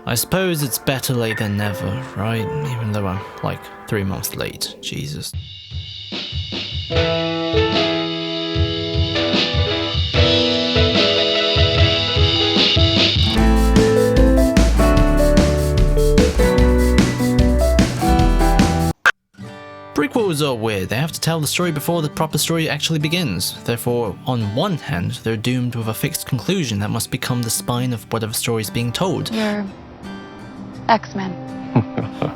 I suppose it's better late than never, right? Even though I'm like 3 months late. Jesus. Prequels are weird. They have to tell the story before the proper story actually begins. Therefore, on one hand, they're doomed with a fixed conclusion that must become the spine of whatever story is being told. You're X-Men.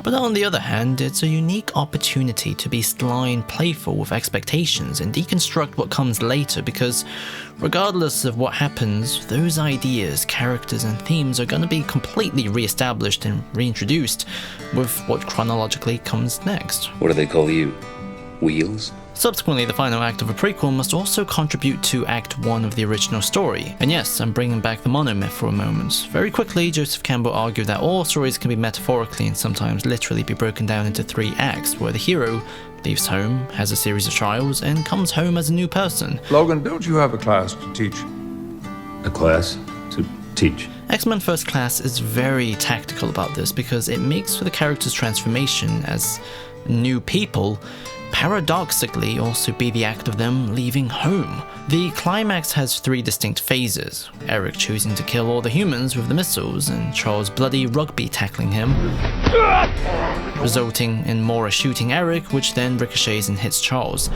But on the other hand, it's a unique opportunity to be sly and playful with expectations and deconstruct what comes later, because regardless of what happens, those ideas, characters and themes are going to be completely re-established and reintroduced with what chronologically comes next. What do they call you? Wheels? Subsequently, the final act of a prequel must also contribute to Act 1 of the original story. And yes, I'm bringing back the monomyth for a moment. Very quickly, Joseph Campbell argued that all stories can be metaphorically and sometimes literally be broken down into 3 acts, where the hero leaves home, has a series of trials, and comes home as a new person. Logan, don't you have a class to teach? A class to teach? X-Men First Class is very tactical about this because it makes for the character's transformation as new people paradoxically also be the act of them leaving home. The climax has 3 distinct phases: Eric choosing to kill all the humans with the missiles, and Charles bloody rugby tackling him, resulting in Mora shooting Eric, which then ricochets and hits Charles.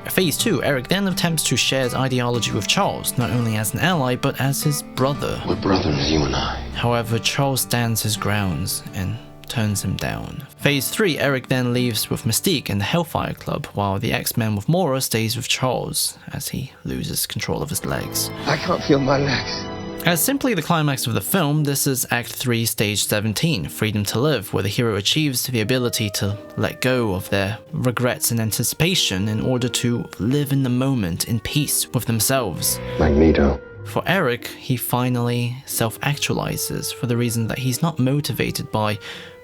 Phase 2, Eric then attempts to share his ideology with Charles, not only as an ally, but as his brother. We're brothers, you and I. However, Charles stands his grounds and turns him down. Phase 3, Eric then leaves with Mystique and the Hellfire Club, while the X-Men with Mora stays with Charles, as he loses control of his legs. I can't feel my legs. As simply the climax of the film, this is Act 3, Stage 17, Freedom to Live, where the hero achieves the ability to let go of their regrets and anticipation in order to live in the moment in peace with themselves. Magneto. For Eric, he finally self-actualizes for the reason that he's not motivated by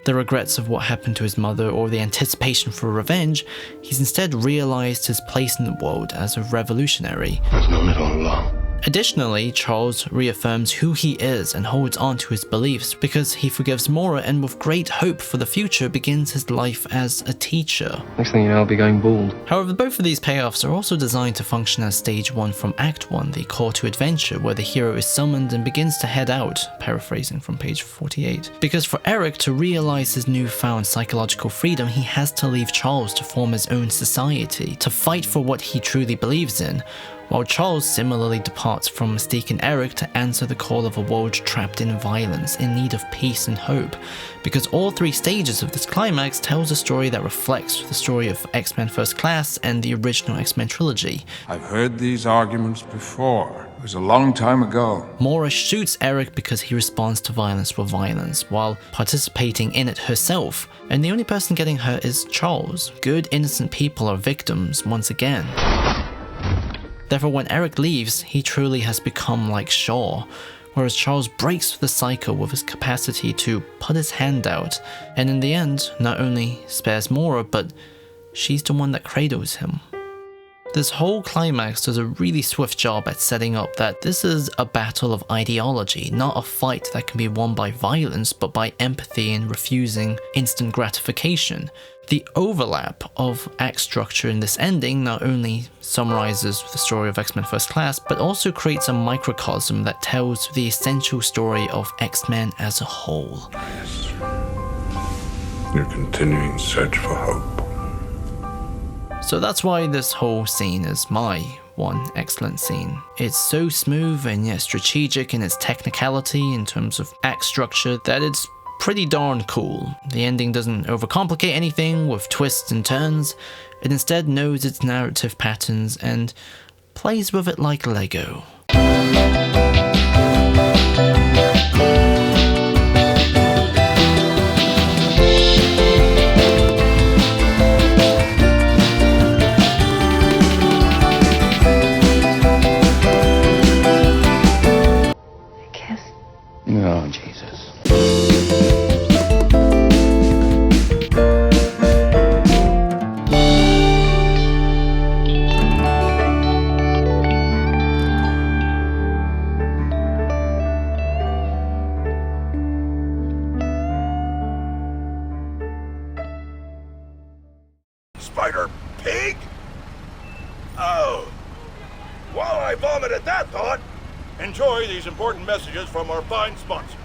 the regrets of what happened to his mother or the anticipation for revenge. He's instead realized his place in the world as a revolutionary. I've known it all along. Additionally, Charles reaffirms who he is and holds on to his beliefs because he forgives Mora and with great hope for the future begins his life as a teacher. Next thing you know, I'll be going bald. However, both of these payoffs are also designed to function as Stage 1 from Act 1, the call to adventure, where the hero is summoned and begins to head out, paraphrasing from page 48. Because for Eric to realize his newfound psychological freedom, he has to leave Charles to form his own society, to fight for what he truly believes in, while Charles similarly departs from Mystique and Eric to answer the call of a world trapped in violence, in need of peace and hope, because all 3 stages of this climax tells a story that reflects the story of X-Men First Class and the original X-Men trilogy. I've heard these arguments before. It was a long time ago. Mora shoots Eric because he responds to violence with violence, while participating in it herself, and the only person getting hurt is Charles. Good, innocent people are victims once again. Therefore, when Eric leaves, he truly has become like Shaw, whereas Charles breaks the cycle with his capacity to put his hand out, and in the end, not only spares Mora, but she's the one that cradles him. This whole climax does a really swift job at setting up that this is a battle of ideology, not a fight that can be won by violence, but by empathy and refusing instant gratification. The overlap of act structure in this ending not only summarizes the story of X-Men First Class, but also creates a microcosm that tells the essential story of X-Men as a whole. Yes. Your continuing search for hope. So that's why this whole scene is my one excellent scene. It's so smooth and yet strategic in its technicality in terms of act structure that it's pretty darn cool. The ending doesn't overcomplicate anything with twists and turns. It instead knows its narrative patterns and plays with it like Lego. Oh, Jesus. spider pig? Oh. While I vomit at that thought, enjoy these important messages from our fine sponsors.